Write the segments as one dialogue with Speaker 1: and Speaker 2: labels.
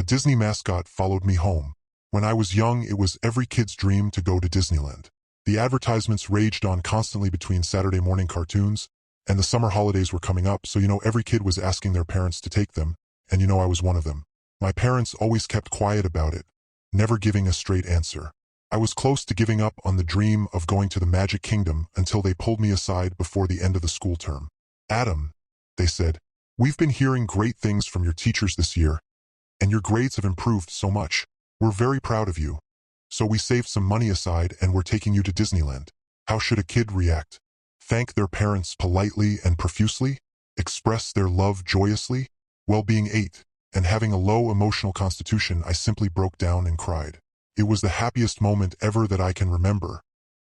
Speaker 1: Disney mascot followed me home. When I was young, it was every kid's dream to go to Disneyland. The advertisements raged on constantly between Saturday morning cartoons, and the summer holidays were coming up, so every kid was asking their parents to take them, and I was one of them. My parents always kept quiet about it, never giving a straight answer. I was close to giving up on the dream of going to the Magic Kingdom until they pulled me aside before the end of the school term. "Adam," they said, "we've been hearing great things from your teachers this year, and your grades have improved so much. We're very proud of you. So we saved some money aside and we're taking you to Disneyland." How should a kid react? Thank their parents politely and profusely? Express their love joyously? Well, being 8 and having a low emotional constitution, I simply broke down and cried. It was the happiest moment ever that I can remember,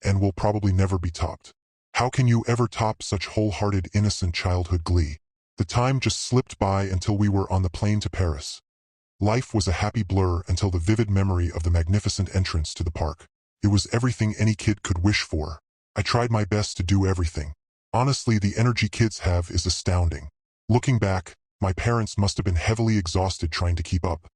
Speaker 1: and will probably never be topped. How can you ever top such wholehearted, innocent childhood glee? The time just slipped by until we were on the plane to Paris. Life was a happy blur until the vivid memory of the magnificent entrance to the park. It was everything any kid could wish for. I tried my best to do everything. Honestly, the energy kids have is astounding. Looking back, my parents must have been heavily exhausted trying to keep up.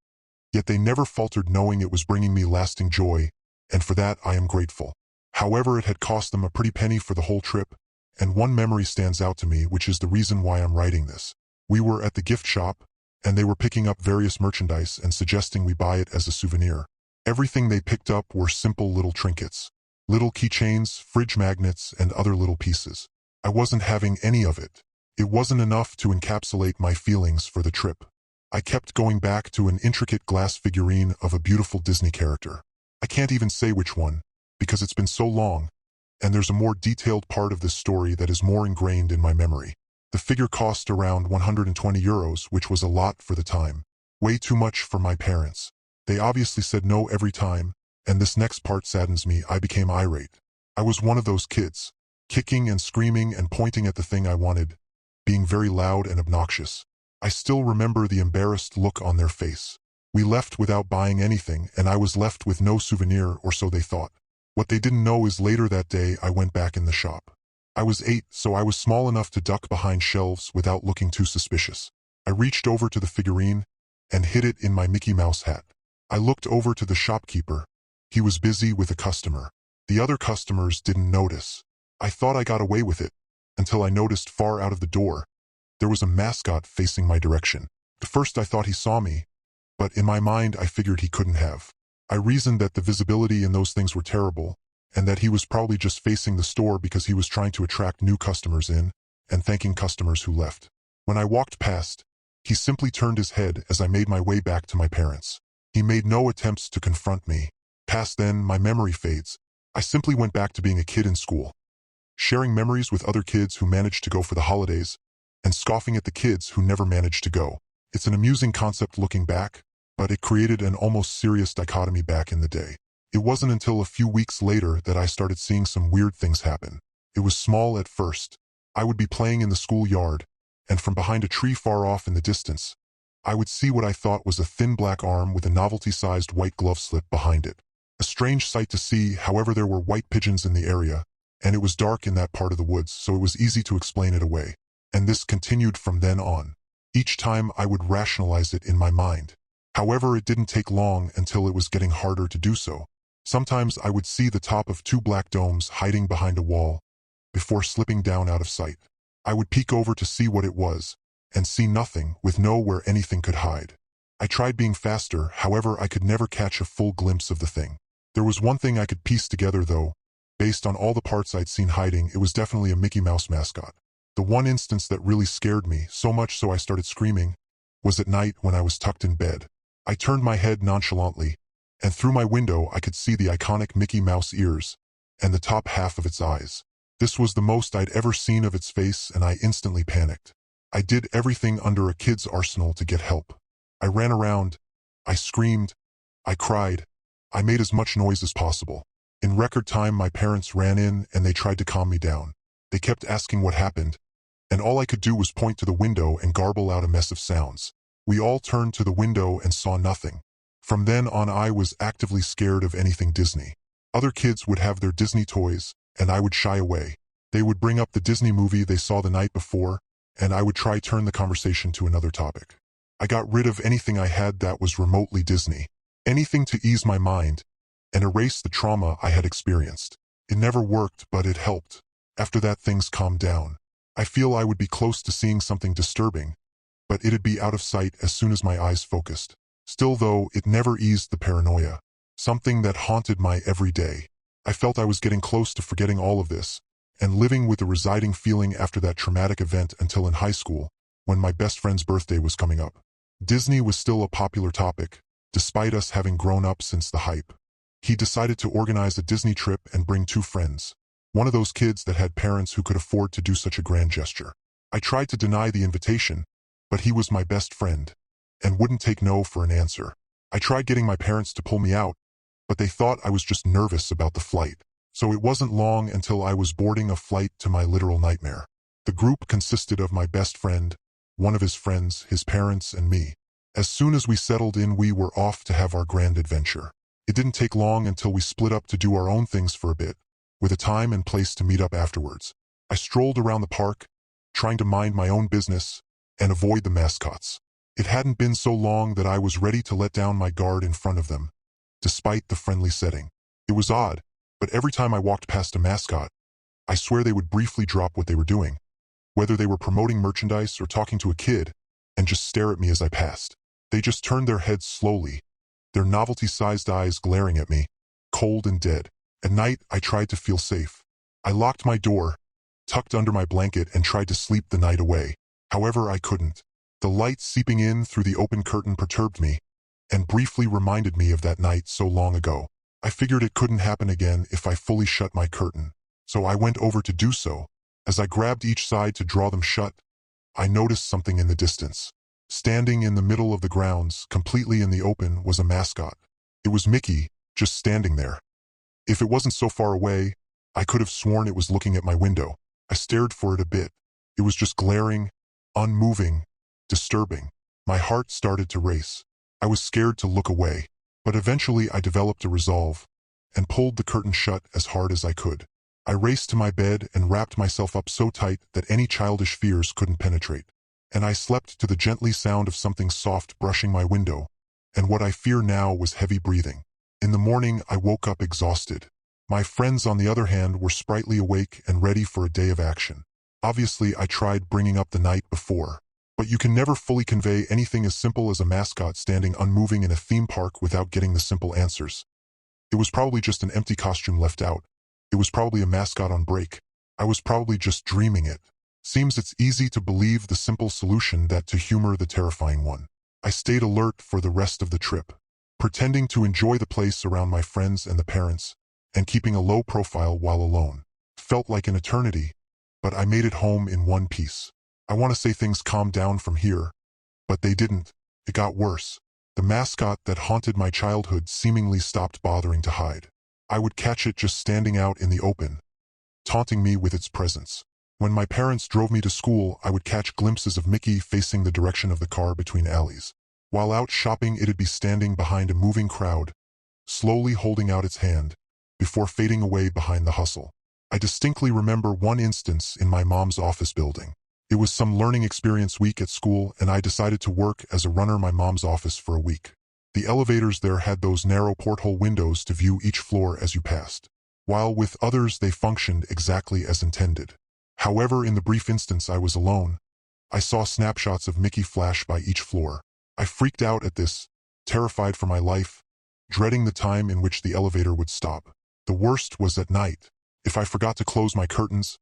Speaker 1: Yet they never faltered, knowing it was bringing me lasting joy, and for that I am grateful. However, it had cost them a pretty penny for the whole trip, and one memory stands out to me, which is the reason why I'm writing this. We were at the gift shop, and they were picking up various merchandise and suggesting we buy it as a souvenir. Everything they picked up were simple little trinkets. Little keychains, fridge magnets, and other little pieces. I wasn't having any of it. It wasn't enough to encapsulate my feelings for the trip. I kept going back to an intricate glass figurine of a beautiful Disney character. I can't even say which one, because it's been so long, and there's a more detailed part of this story that is more ingrained in my memory. The figure cost around €120, which was a lot for the time. Way too much for my parents. They obviously said no every time, and this next part saddens me. I became irate. I was one of those kids, kicking and screaming and pointing at the thing I wanted, being very loud and obnoxious. I still remember the embarrassed look on their face. We left without buying anything, and I was left with no souvenir, or so they thought. What they didn't know is later that day I went back in the shop. I was 8, so I was small enough to duck behind shelves without looking too suspicious. I reached over to the figurine and hid it in my Mickey Mouse hat. I looked over to the shopkeeper. He was busy with a customer. The other customers didn't notice. I thought I got away with it, until I noticed far out of the door, there was a mascot facing my direction. At first I thought he saw me, but in my mind I figured he couldn't have. I reasoned that the visibility in those things were terrible, and that he was probably just facing the store because he was trying to attract new customers in, and thanking customers who left. When I walked past, he simply turned his head as I made my way back to my parents. He made no attempts to confront me. Past then, my memory fades. I simply went back to being a kid in school, sharing memories with other kids who managed to go for the holidays, and scoffing at the kids who never managed to go. It's an amusing concept looking back, but it created an almost serious dichotomy back in the day. It wasn't until a few weeks later that I started seeing some weird things happen. It was small at first. I would be playing in the schoolyard, and from behind a tree far off in the distance, I would see what I thought was a thin black arm with a novelty-sized white glove slip behind it. A strange sight to see. However, there were white pigeons in the area, and it was dark in that part of the woods, so it was easy to explain it away. And this continued from then on. Each time I would rationalize it in my mind. However, it didn't take long until it was getting harder to do so. Sometimes I would see the top of 2 black domes hiding behind a wall, before slipping down out of sight. I would peek over to see what it was, and see nothing, with nowhere anything could hide. I tried being faster, however I could never catch a full glimpse of the thing. There was one thing I could piece together though. Based on all the parts I'd seen hiding, it was definitely a Mickey Mouse mascot. The one instance that really scared me, so much so I started screaming, was at night when I was tucked in bed. I turned my head nonchalantly, and through my window I could see the iconic Mickey Mouse ears, and the top half of its eyes. This was the most I'd ever seen of its face, and I instantly panicked. I did everything under a kid's arsenal to get help. I ran around, I screamed, I cried, I made as much noise as possible. In record time my parents ran in and they tried to calm me down. They kept asking what happened, and all I could do was point to the window and garble out a mess of sounds. We all turned to the window and saw nothing. From then on I was actively scared of anything Disney. Other kids would have their Disney toys, and I would shy away. They would bring up the Disney movie they saw the night before, and I would try turn the conversation to another topic. I got rid of anything I had that was remotely Disney. Anything to ease my mind and erase the trauma I had experienced. It never worked, but it helped. After that, things calmed down. I feel I would be close to seeing something disturbing, but it'd be out of sight as soon as my eyes focused. Still though, it never eased the paranoia, something that haunted my every day. I felt I was getting close to forgetting all of this, and living with the residing feeling after that traumatic event until in high school, when my best friend's birthday was coming up. Disney was still a popular topic, despite us having grown up since the hype. He decided to organize a Disney trip and bring 2 friends. One of those kids that had parents who could afford to do such a grand gesture. I tried to deny the invitation, but he was my best friend, and wouldn't take no for an answer. I tried getting my parents to pull me out, but they thought I was just nervous about the flight. So it wasn't long until I was boarding a flight to my literal nightmare. The group consisted of my best friend, one of his friends, his parents, and me. As soon as we settled in, we were off to have our grand adventure. It didn't take long until we split up to do our own things for a bit, with a time and place to meet up afterwards. I strolled around the park, trying to mind my own business and avoid the mascots. It hadn't been so long that I was ready to let down my guard in front of them, despite the friendly setting. It was odd, but every time I walked past a mascot, I swear they would briefly drop what they were doing, whether they were promoting merchandise or talking to a kid, and just stare at me as I passed. They just turned their heads slowly, their novelty-sized eyes glaring at me, cold and dead. At night, I tried to feel safe. I locked my door, tucked under my blanket, and tried to sleep the night away. However, I couldn't. The light seeping in through the open curtain perturbed me, and briefly reminded me of that night so long ago. I figured it couldn't happen again if I fully shut my curtain, so I went over to do so. As I grabbed each side to draw them shut, I noticed something in the distance. Standing in the middle of the grounds, completely in the open, was a mascot. It was Mickey, just standing there. If it wasn't so far away, I could have sworn it was looking at my window. I stared for it a bit. It was just glaring, unmoving, disturbing. My heart started to race. I was scared to look away, but eventually I developed a resolve and pulled the curtain shut as hard as I could. I raced to my bed and wrapped myself up so tight that any childish fears couldn't penetrate. And I slept to the gently sound of something soft brushing my window, and what I fear now was heavy breathing. In the morning, I woke up exhausted. My friends, on the other hand, were sprightly awake and ready for a day of action. Obviously, I tried bringing up the night before, but you can never fully convey anything as simple as a mascot standing unmoving in a theme park without getting the simple answers. It was probably just an empty costume left out. It was probably a mascot on break. I was probably just dreaming it. Seems it's easy to believe the simple solution that to humor the terrifying one. I stayed alert for the rest of the trip, pretending to enjoy the place around my friends and the parents, and keeping a low profile while alone. Felt like an eternity, but I made it home in one piece. I want to say things calmed down from here, but they didn't. It got worse. The mascot that haunted my childhood seemingly stopped bothering to hide. I would catch it just standing out in the open, taunting me with its presence. When my parents drove me to school, I would catch glimpses of Mickey facing the direction of the car between alleys. While out shopping, it'd be standing behind a moving crowd, slowly holding out its hand, before fading away behind the hustle. I distinctly remember one instance in my mom's office building. It was some learning experience week at school, and I decided to work as a runner my mom's office for a week. The elevators there had those narrow porthole windows to view each floor as you passed, while with others they functioned exactly as intended. However, in the brief instance I was alone, I saw snapshots of Mickey flash by each floor. I freaked out at this, terrified for my life, dreading the time in which the elevator would stop. The worst was at night. If I forgot to close my curtains,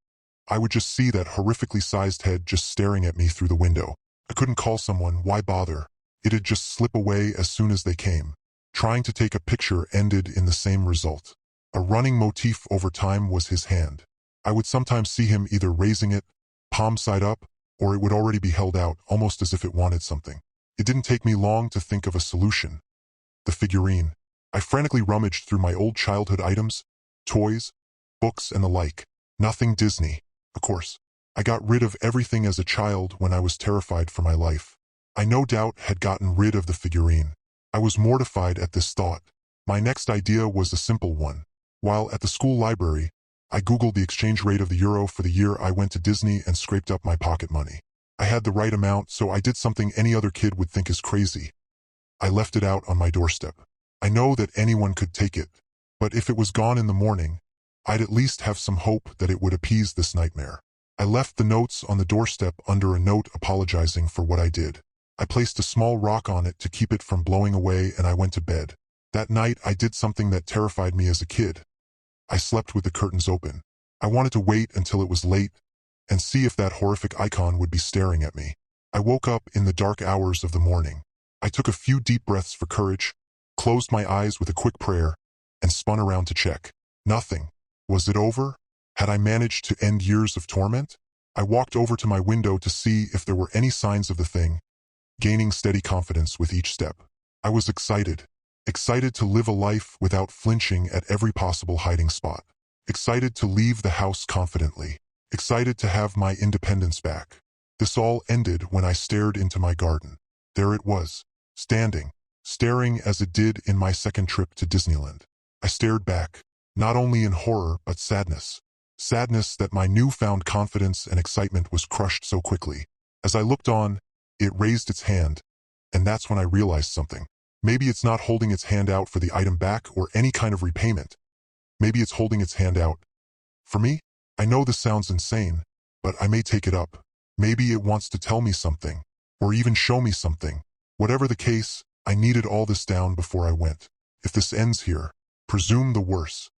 Speaker 1: I would just see that horrifically sized head just staring at me through the window. I couldn't call someone, why bother? It'd just slip away as soon as they came. Trying to take a picture ended in the same result. A running motif over time was his hand. I would sometimes see him either raising it, palm side up, or it would already be held out, almost as if it wanted something. It didn't take me long to think of a solution. The figurine. I frantically rummaged through my old childhood items, toys, books, and the like. Nothing Disney, of course. I got rid of everything as a child when I was terrified for my life. I no doubt had gotten rid of the figurine. I was mortified at this thought. My next idea was a simple one. While at the school library, I Googled the exchange rate of the euro for the year I went to Disney and scraped up my pocket money. I had the right amount, so I did something any other kid would think is crazy. I left it out on my doorstep. I know that anyone could take it, but if it was gone in the morning, I'd at least have some hope that it would appease this nightmare. I left the notes on the doorstep under a note apologizing for what I did. I placed a small rock on it to keep it from blowing away, and I went to bed. That night, I did something that terrified me as a kid. I slept with the curtains open. I wanted to wait until it was late and see if that horrific icon would be staring at me. I woke up in the dark hours of the morning. I took a few deep breaths for courage, closed my eyes with a quick prayer, and spun around to check. Nothing. Was it over? Had I managed to end years of torment? I walked over to my window to see if there were any signs of the thing, gaining steady confidence with each step. I was excited. Excited to live a life without flinching at every possible hiding spot. Excited to leave the house confidently. Excited to have my independence back. This all ended when I stared into my garden. There it was, staring as it did in my second trip to Disneyland. I stared back, not only in horror but sadness. Sadness that my newfound confidence and excitement was crushed so quickly. As I looked on, it raised its hand, and that's when I realized something. Maybe it's not holding its hand out for the item back or any kind of repayment. Maybe it's holding its hand out for me? I know this sounds insane, but I may take it up. Maybe it wants to tell me something, or even show me something. Whatever the case, I needed all this down before I went. If this ends here, presume the worst.